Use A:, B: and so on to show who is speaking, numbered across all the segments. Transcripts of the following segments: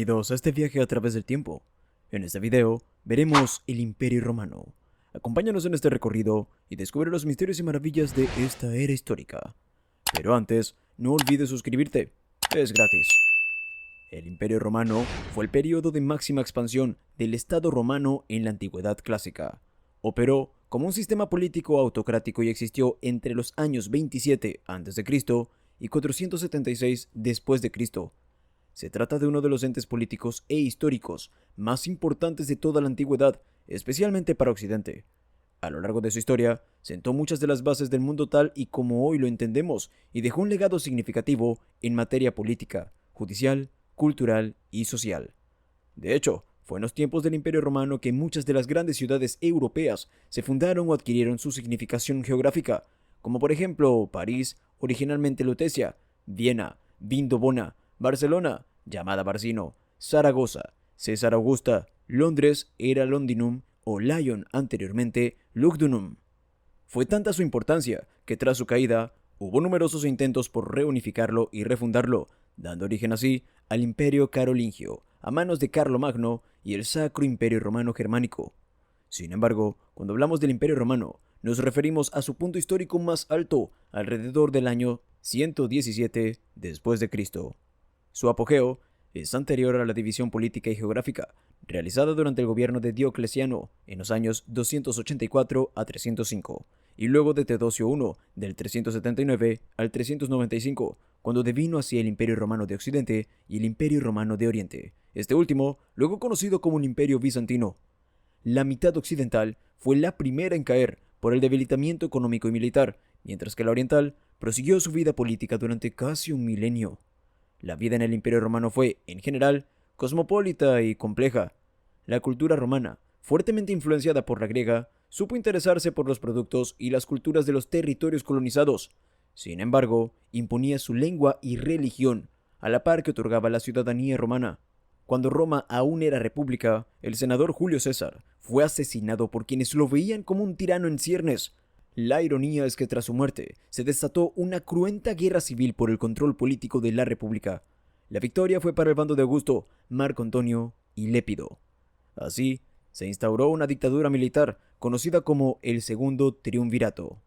A: Bienvenidos a este viaje a través del tiempo. En este video veremos el Imperio Romano. Acompáñanos en este recorrido y descubre los misterios y maravillas de esta era histórica. Pero antes, no olvides suscribirte, es gratis. El Imperio Romano fue el periodo de máxima expansión del Estado romano en la Antigüedad clásica. Operó como un sistema político autocrático y existió entre los años 27 a.C. y 476 después de Cristo. Se trata de uno de los entes políticos e históricos más importantes de toda la antigüedad, especialmente para Occidente. A lo largo de su historia, sentó muchas de las bases del mundo tal y como hoy lo entendemos y dejó un legado significativo en materia política, judicial, cultural y social. De hecho, fue en los tiempos del Imperio Romano que muchas de las grandes ciudades europeas se fundaron o adquirieron su significación geográfica, como por ejemplo París, originalmente Lutecia, Viena, Vindobona, Barcelona, llamada Barcino, Zaragoza, César Augusta, Londres era Londinum o Lyon anteriormente Lugdunum. Fue tanta su importancia que tras su caída hubo numerosos intentos por reunificarlo y refundarlo, dando origen así al Imperio Carolingio, a manos de Carlomagno y el Sacro Imperio Romano Germánico. Sin embargo, cuando hablamos del Imperio Romano, nos referimos a su punto histórico más alto, alrededor del año 117 después de Cristo. Su apogeo es anterior a la división política y geográfica, realizada durante el gobierno de Diocleciano en los años 284 a 305, y luego de Teodosio I del 379 al 395, cuando devino hacia el Imperio Romano de Occidente y el Imperio Romano de Oriente, este último luego conocido como el Imperio Bizantino. La mitad occidental fue la primera en caer por el debilitamiento económico y militar, mientras que la oriental prosiguió su vida política durante casi un milenio. La vida en el Imperio Romano fue, en general, cosmopolita y compleja. La cultura romana, fuertemente influenciada por la griega, supo interesarse por los productos y las culturas de los territorios colonizados. Sin embargo, imponía su lengua y religión, a la par que otorgaba la ciudadanía romana. Cuando Roma aún era república, el senador Julio César fue asesinado por quienes lo veían como un tirano en ciernes. La ironía es que tras su muerte se desató una cruenta guerra civil por el control político de la República. La victoria fue para el bando de Augusto, Marco Antonio y Lépido. Así, se instauró una dictadura militar conocida como el Segundo Triunvirato.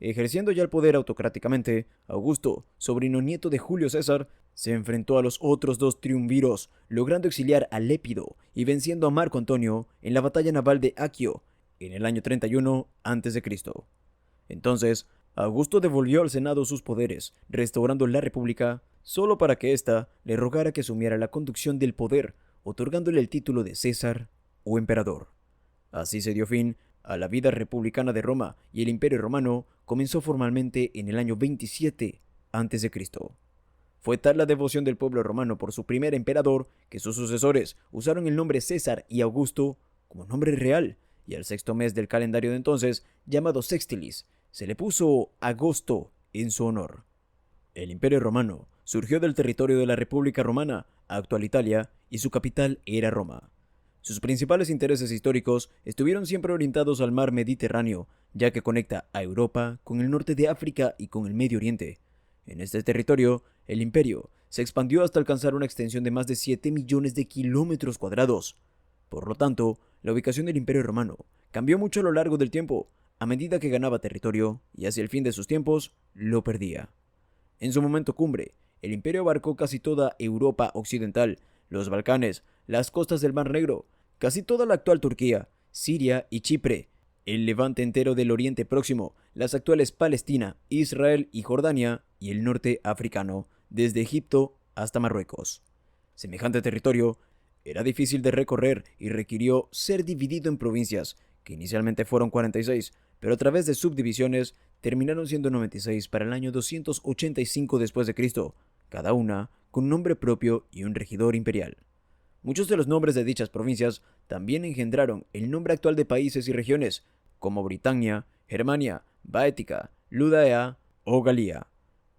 A: Ejerciendo ya el poder autocráticamente, Augusto, sobrino nieto de Julio César, se enfrentó a los otros dos triunviros, logrando exiliar a Lépido y venciendo a Marco Antonio en la batalla naval de Aquio en el año 31 a.C. Entonces, Augusto devolvió al Senado sus poderes, restaurando la República, solo para que ésta le rogara que asumiera la conducción del poder, otorgándole el título de César o emperador. Así se dio fin a la vida republicana de Roma y el Imperio Romano comenzó formalmente en el año 27 a.C. Fue tal la devoción del pueblo romano por su primer emperador que sus sucesores usaron el nombre César y Augusto como nombre real, y al sexto mes del calendario de entonces, llamado Sextilis, se le puso agosto en su honor. El Imperio Romano surgió del territorio de la República Romana, actual Italia, y su capital era Roma. Sus principales intereses históricos estuvieron siempre orientados al mar Mediterráneo, ya que conecta a Europa con el norte de África y con el Medio Oriente. En este territorio, el imperio se expandió hasta alcanzar una extensión de más de 7 millones de kilómetros cuadrados. Por lo tanto, la ubicación del Imperio Romano cambió mucho a lo largo del tiempo, a medida que ganaba territorio y hacia el fin de sus tiempos lo perdía. En su momento cumbre, el imperio abarcó casi toda Europa occidental, los Balcanes, las costas del Mar Negro, casi toda la actual Turquía, Siria y Chipre, el levante entero del Oriente Próximo, las actuales Palestina, Israel y Jordania, y el norte africano, desde Egipto hasta Marruecos. Semejante territorio era difícil de recorrer y requirió ser dividido en provincias, que inicialmente fueron 46, pero a través de subdivisiones terminaron siendo 96 para el año 285 después de Cristo, cada una con un nombre propio y un regidor imperial. Muchos de los nombres de dichas provincias también engendraron el nombre actual de países y regiones, como Britania, Germania, Baética, Ludea o Galía.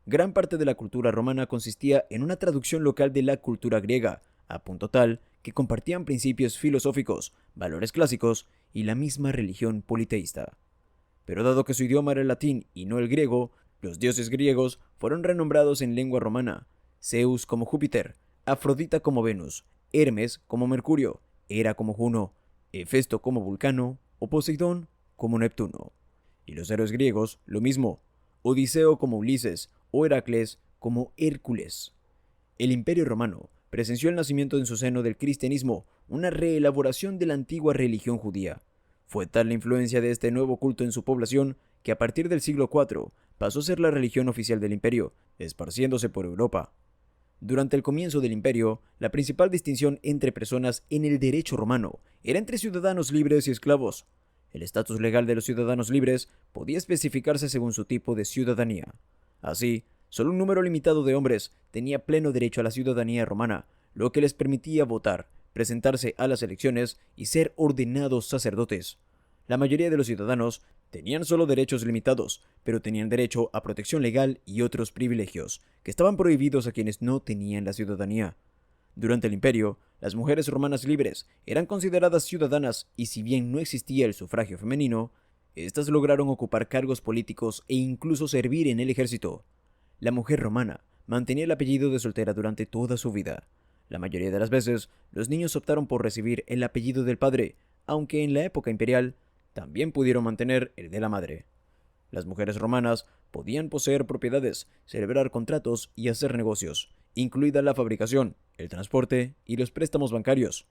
A: Gran parte de la cultura romana consistía en una traducción local de la cultura griega, a punto tal que compartían principios filosóficos, valores clásicos y la misma religión politeísta. Pero dado que su idioma era el latín y no el griego, los dioses griegos fueron renombrados en lengua romana, Zeus como Júpiter, Afrodita como Venus, Hermes como Mercurio, Hera como Juno, Hefesto como Vulcano o Poseidón como Neptuno. Y los héroes griegos lo mismo, Odiseo como Ulises o Heracles como Hércules. El Imperio Romano presenció el nacimiento en su seno del cristianismo, una reelaboración de la antigua religión judía. Fue tal la influencia de este nuevo culto en su población que a partir del siglo IV pasó a ser la religión oficial del imperio, esparciéndose por Europa. Durante el comienzo del imperio, la principal distinción entre personas en el derecho romano era entre ciudadanos libres y esclavos. El estatus legal de los ciudadanos libres podía especificarse según su tipo de ciudadanía. Así, solo un número limitado de hombres tenía pleno derecho a la ciudadanía romana, lo que les permitía votar, presentarse a las elecciones y ser ordenados sacerdotes. La mayoría de los ciudadanos tenían solo derechos limitados, pero tenían derecho a protección legal y otros privilegios, que estaban prohibidos a quienes no tenían la ciudadanía. Durante el imperio, las mujeres romanas libres eran consideradas ciudadanas y si bien no existía el sufragio femenino, éstas lograron ocupar cargos políticos e incluso servir en el ejército. La mujer romana mantenía el apellido de soltera durante toda su vida. La mayoría de las veces, los niños optaron por recibir el apellido del padre, aunque en la época imperial también pudieron mantener el de la madre. Las mujeres romanas podían poseer propiedades, celebrar contratos y hacer negocios, incluida la fabricación, el transporte y los préstamos bancarios.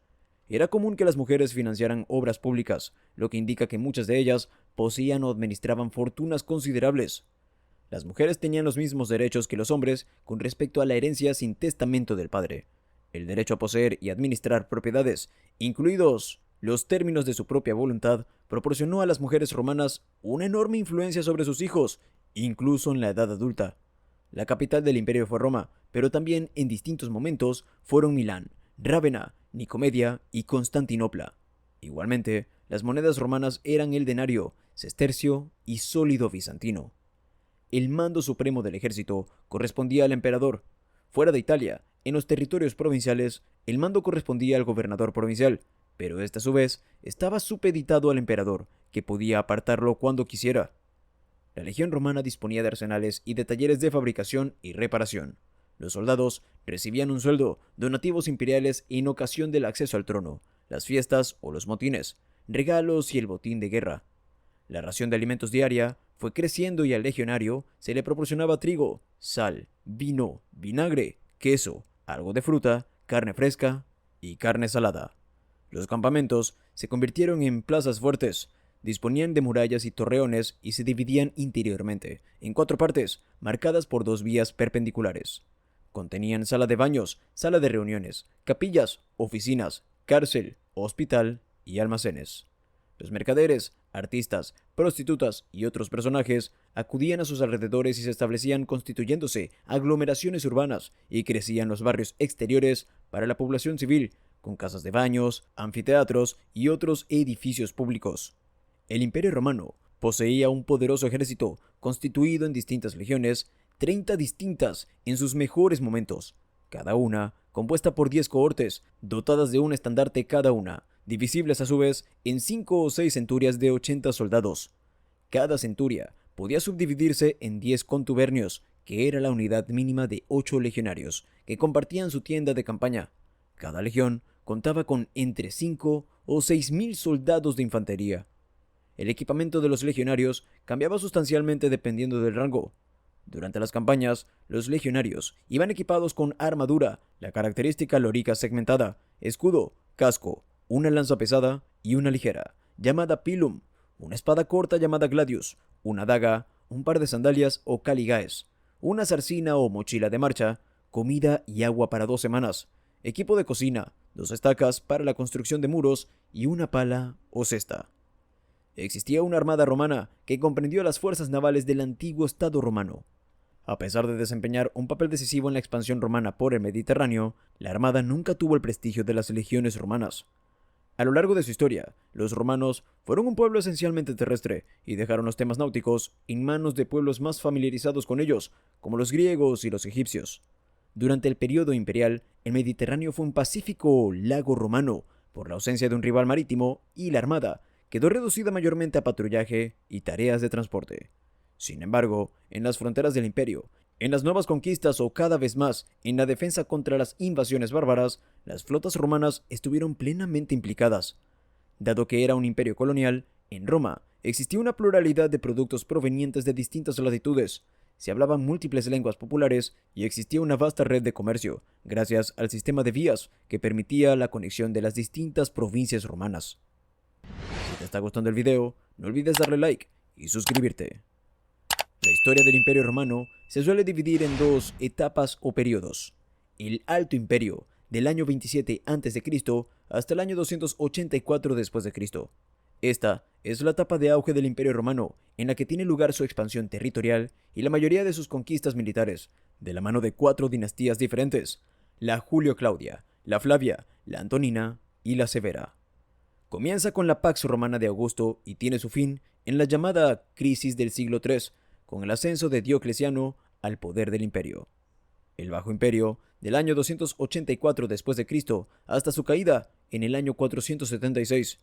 A: Era común que las mujeres financiaran obras públicas, lo que indica que muchas de ellas poseían o administraban fortunas considerables. Las mujeres tenían los mismos derechos que los hombres con respecto a la herencia sin testamento del padre, el derecho a poseer y administrar propiedades, incluidos los términos de su propia voluntad, proporcionó a las mujeres romanas una enorme influencia sobre sus hijos, incluso en la edad adulta. La capital del imperio fue Roma, pero también en distintos momentos fueron Milán, Rávena, Nicomedia y Constantinopla. Igualmente, las monedas romanas eran el denario, sestercio y sólido bizantino. El mando supremo del ejército correspondía al emperador. Fuera de Italia, en los territorios provinciales, el mando correspondía al gobernador provincial, pero este a su vez estaba supeditado al emperador, que podía apartarlo cuando quisiera. La legión romana disponía de arsenales y de talleres de fabricación y reparación. Los soldados recibían un sueldo, donativos imperiales en ocasión del acceso al trono, las fiestas o los motines, regalos y el botín de guerra. La ración de alimentos diaria fue creciendo y al legionario se le proporcionaba trigo, sal, vino, vinagre, queso, algo de fruta, carne fresca y carne salada. Los campamentos se convirtieron en plazas fuertes, disponían de murallas y torreones y se dividían interiormente, en 4 partes, marcadas por 2 vías perpendiculares. Contenían sala de baños, sala de reuniones, capillas, oficinas, cárcel, hospital y almacenes. Los mercaderes, artistas, prostitutas y otros personajes acudían a sus alrededores y se establecían constituyéndose aglomeraciones urbanas y crecían los barrios exteriores para la población civil, con casas de baños, anfiteatros y otros edificios públicos. El Imperio Romano poseía un poderoso ejército constituido en distintas legiones, 30 distintas en sus mejores momentos, cada una compuesta por 10 cohortes, dotadas de un estandarte cada una, divisibles a su vez en 5 o 6 centurias de 80 soldados. Cada centuria podía subdividirse en 10 contubernios, que era la unidad mínima de 8 legionarios, que compartían su tienda de campaña. Cada legión contaba con entre 5 o 6.000 soldados de infantería. El equipamiento de los legionarios cambiaba sustancialmente dependiendo del rango. Durante las campañas, los legionarios iban equipados con armadura, la característica lorica segmentada, escudo, casco, una lanza pesada y una ligera, llamada pilum, una espada corta llamada gladius, una daga, un par de sandalias o caligaes, una zarcina o mochila de marcha, comida y agua para 2 semanas, equipo de cocina, 2 estacas para la construcción de muros y una pala o cesta. Existía una armada romana que comprendió las fuerzas navales del antiguo Estado romano. A pesar de desempeñar un papel decisivo en la expansión romana por el Mediterráneo, la armada nunca tuvo el prestigio de las legiones romanas. A lo largo de su historia, los romanos fueron un pueblo esencialmente terrestre y dejaron los temas náuticos en manos de pueblos más familiarizados con ellos, como los griegos y los egipcios. Durante el periodo imperial, el Mediterráneo fue un pacífico lago romano por la ausencia de un rival marítimo y la armada quedó reducida mayormente a patrullaje y tareas de transporte. Sin embargo, en las fronteras del imperio En las nuevas conquistas o cada vez más en la defensa contra las invasiones bárbaras, las flotas romanas estuvieron plenamente implicadas. Dado que era un imperio colonial, en Roma existía una pluralidad de productos provenientes de distintas latitudes. Se hablaban múltiples lenguas populares y existía una vasta red de comercio, gracias al sistema de vías que permitía la conexión de las distintas provincias romanas. Si te está gustando el video, no olvides darle like y suscribirte. La historia del Imperio Romano se suele dividir en dos etapas o periodos. El Alto Imperio, del año 27 a.C. hasta el año 284 después de Cristo. Esta es la etapa de auge del Imperio Romano, en la que tiene lugar su expansión territorial y la mayoría de sus conquistas militares, de la mano de 4 dinastías diferentes: la Julio-Claudia, la Flavia, la Antonina y la Severa. Comienza con la Pax Romana de Augusto y tiene su fin en la llamada Crisis del siglo III, con el ascenso de Diocleciano al poder del imperio. El Bajo Imperio, del año 284 después de Cristo hasta su caída en el año 476,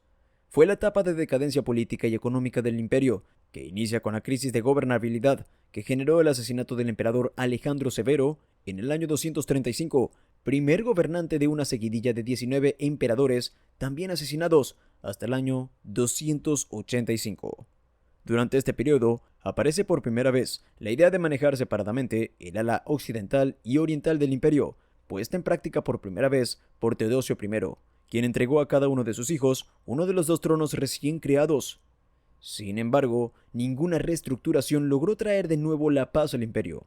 A: fue la etapa de decadencia política y económica del imperio, que inicia con la crisis de gobernabilidad que generó el asesinato del emperador Alejandro Severo en el año 235, primer gobernante de una seguidilla de 19 emperadores también asesinados hasta el año 285. Durante este periodo, aparece por primera vez la idea de manejar separadamente el ala occidental y oriental del imperio, puesta en práctica por primera vez por Teodosio I, quien entregó a cada uno de sus hijos uno de los 2 tronos recién creados. Sin embargo, ninguna reestructuración logró traer de nuevo la paz al imperio.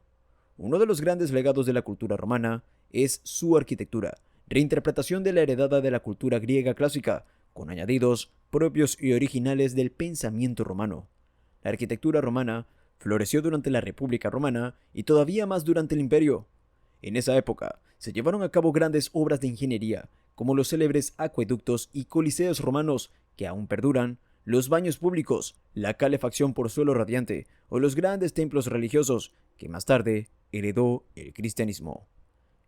A: Uno de los grandes legados de la cultura romana es su arquitectura, reinterpretación de la heredada de la cultura griega clásica, con añadidos propios y originales del pensamiento romano. La arquitectura romana floreció durante la República Romana y todavía más durante el Imperio. En esa época se llevaron a cabo grandes obras de ingeniería, como los célebres acueductos y coliseos romanos que aún perduran, los baños públicos, la calefacción por suelo radiante o los grandes templos religiosos que más tarde heredó el cristianismo.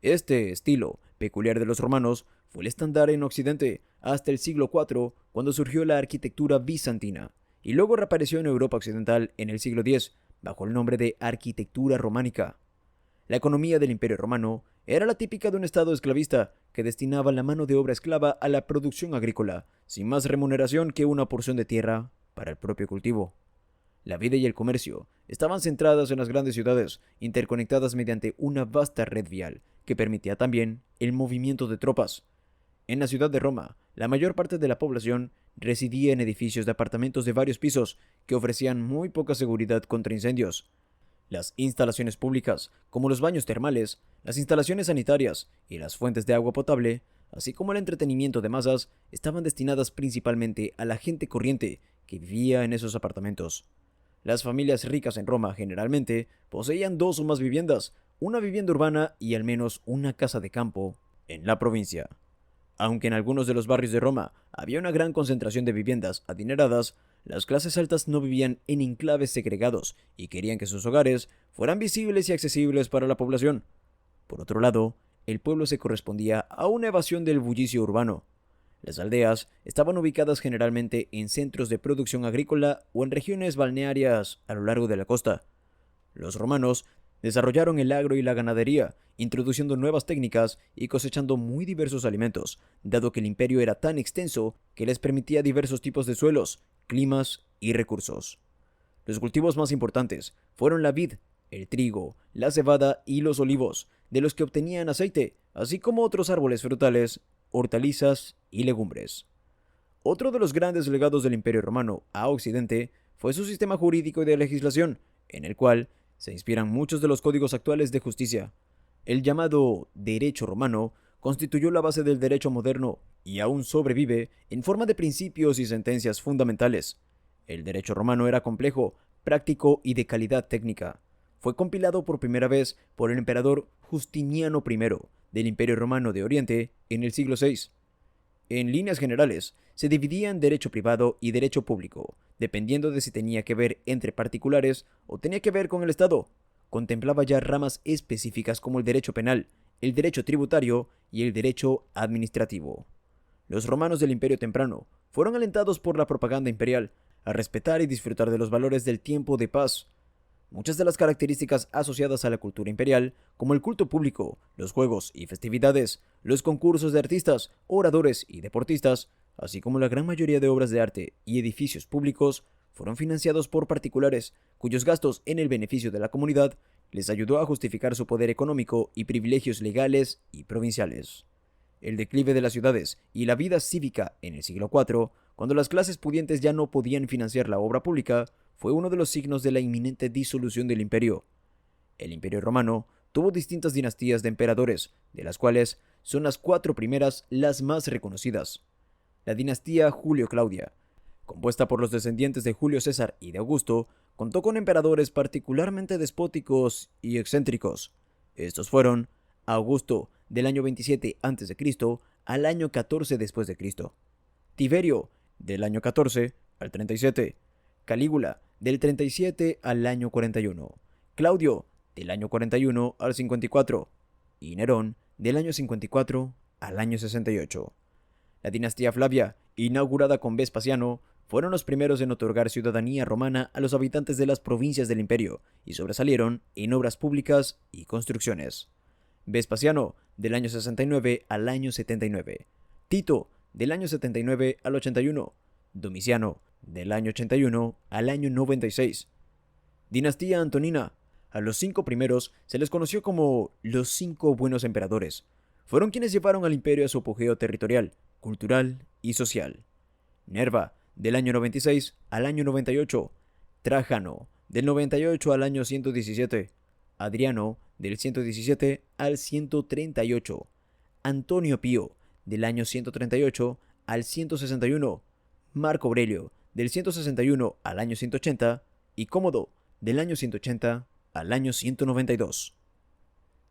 A: Este estilo peculiar de los romanos fue el estándar en Occidente hasta el siglo IV, cuando surgió la arquitectura bizantina, y luego reapareció en Europa Occidental en el siglo X, bajo el nombre de arquitectura románica. La economía del Imperio Romano era la típica de un estado esclavista que destinaba la mano de obra esclava a la producción agrícola, sin más remuneración que una porción de tierra para el propio cultivo. La vida y el comercio estaban centradas en las grandes ciudades, interconectadas mediante una vasta red vial, que permitía también el movimiento de tropas. En la ciudad de Roma, la mayor parte de la población residía en edificios de apartamentos de varios pisos que ofrecían muy poca seguridad contra incendios. Las instalaciones públicas, como los baños termales, las instalaciones sanitarias y las fuentes de agua potable, así como el entretenimiento de masas, estaban destinadas principalmente a la gente corriente que vivía en esos apartamentos. Las familias ricas en Roma generalmente poseían 2 o más viviendas, una vivienda urbana y al menos una casa de campo en la provincia. Aunque en algunos de los barrios de Roma había una gran concentración de viviendas adineradas, las clases altas no vivían en enclaves segregados y querían que sus hogares fueran visibles y accesibles para la población. Por otro lado, el pueblo se correspondía a una evasión del bullicio urbano. Las aldeas estaban ubicadas generalmente en centros de producción agrícola o en regiones balnearias a lo largo de la costa. Los romanos desarrollaron el agro y la ganadería, introduciendo nuevas técnicas y cosechando muy diversos alimentos, dado que el imperio era tan extenso que les permitía diversos tipos de suelos, climas y recursos. Los cultivos más importantes fueron la vid, el trigo, la cebada y los olivos, de los que obtenían aceite, así como otros árboles frutales, hortalizas y legumbres. Otro de los grandes legados del Imperio Romano a Occidente fue su sistema jurídico y de legislación, en el cual se inspiran muchos de los códigos actuales de justicia. El llamado derecho romano constituyó la base del derecho moderno y aún sobrevive en forma de principios y sentencias fundamentales. El derecho romano era complejo, práctico y de calidad técnica. Fue compilado por primera vez por el emperador Justiniano I del Imperio Romano de Oriente en el siglo VI. En líneas generales, se dividía en derecho privado y derecho público, dependiendo de si tenía que ver entre particulares o tenía que ver con el Estado. Contemplaba ya ramas específicas como el derecho penal, el derecho tributario y el derecho administrativo. Los romanos del Imperio Temprano fueron alentados por la propaganda imperial a respetar y disfrutar de los valores del tiempo de paz. Muchas de las características asociadas a la cultura imperial, como el culto público, los juegos y festividades, los concursos de artistas, oradores y deportistas, así como la gran mayoría de obras de arte y edificios públicos, fueron financiados por particulares, cuyos gastos en el beneficio de la comunidad les ayudó a justificar su poder económico y privilegios legales y provinciales. El declive de las ciudades y la vida cívica en el siglo IV, cuando las clases pudientes ya no podían financiar la obra pública, fue uno de los signos de la inminente disolución del imperio. El Imperio Romano tuvo distintas dinastías de emperadores, de las cuales son las 4 primeras las más reconocidas. La dinastía Julio-Claudia, compuesta por los descendientes de Julio César y de Augusto, contó con emperadores particularmente despóticos y excéntricos. Estos fueron Augusto, del año 27 a.C. al año 14 después de Cristo; Tiberio, del año 14 al 37; Calígula, del 37 al año 41; Claudio, del año 41 al 54; y Nerón, del año 54 al año 68. La dinastía Flavia, inaugurada con Vespasiano, fueron los primeros en otorgar ciudadanía romana a los habitantes de las provincias del imperio y sobresalieron en obras públicas y construcciones. Vespasiano, del año 69 al año 79; Tito, del año 79 al 81; Domiciano, del año 81 al año 96. Dinastía Antonina. A los 5 primeros se les conoció como los 5 buenos emperadores. Fueron quienes llevaron al imperio a su apogeo territorial, cultural y social. Nerva, del año 96 al año 98; Trajano, del 98 al año 117; Adriano, del 117 al 138; Antonio Pío, del año 138 al 161; Marco Aurelio, del 161 al año 180; y Cómodo, del año 180 al año 192.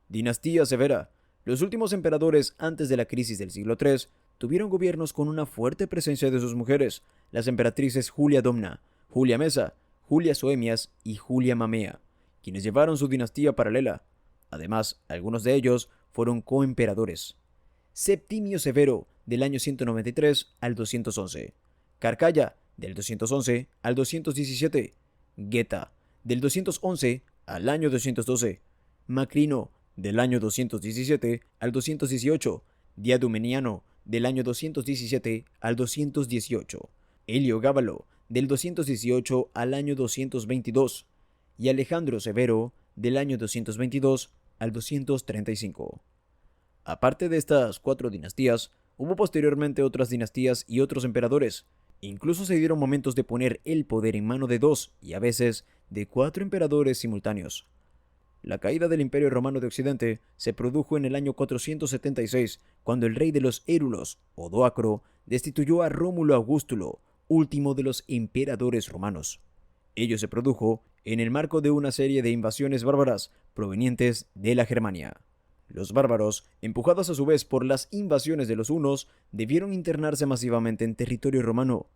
A: Dinastía Severa. Los últimos emperadores antes de la crisis del siglo III tuvieron gobiernos con una fuerte presencia de sus mujeres, las emperatrices Julia Domna, Julia Mesa, Julia Soemias y Julia Mamea, quienes llevaron su dinastía paralela. Además, algunos de ellos fueron coemperadores. Septimio Severo, del año 193 al 211; Carcalla, del 211 al 217; Geta, del 211 al año 212; Macrino, del año 217 al 218; Diadumeniano, del año 217 al 218; Heliogábalo, del 218 al año 222; y Alejandro Severo, del año 222 al 235. Aparte de estas 4 dinastías, hubo posteriormente otras dinastías y otros emperadores. Incluso se dieron momentos de poner el poder en mano de 2 y a veces de 4 emperadores simultáneos. La caída del Imperio Romano de Occidente se produjo en el año 476, cuando el rey de los Érulos, Odoacro, destituyó a Rómulo Augustulo, último de los emperadores romanos. Ello se produjo en el marco de una serie de invasiones bárbaras provenientes de la Germania. Los bárbaros, empujados a su vez por las invasiones de los hunos, debieron internarse masivamente en territorio romano.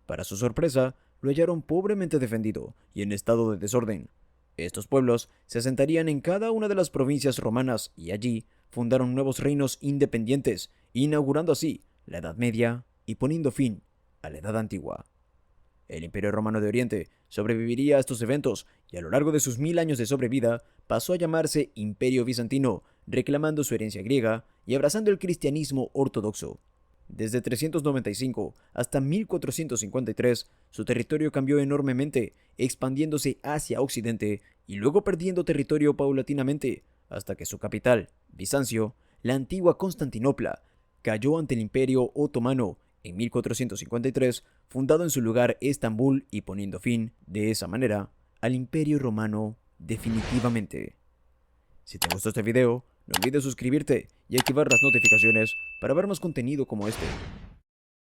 A: Para su sorpresa, lo hallaron pobremente defendido y en estado de desorden. Estos pueblos se asentarían en cada una de las provincias romanas y allí fundaron nuevos reinos independientes, inaugurando así la Edad Media y poniendo fin a la Edad Antigua. El Imperio Romano de Oriente sobreviviría a estos eventos y a lo largo de sus 1000 años de sobrevida pasó a llamarse Imperio Bizantino, reclamando su herencia griega y abrazando el cristianismo ortodoxo. Desde 395 hasta 1453, su territorio cambió enormemente, expandiéndose hacia Occidente y luego perdiendo territorio paulatinamente, hasta que su capital, Bizancio, la antigua Constantinopla, cayó ante el Imperio Otomano en 1453, fundado en su lugar Estambul y poniendo fin, de esa manera, al Imperio Romano definitivamente. Si te gustó este video, no olvides suscribirte y activar las notificaciones para ver más contenido como este.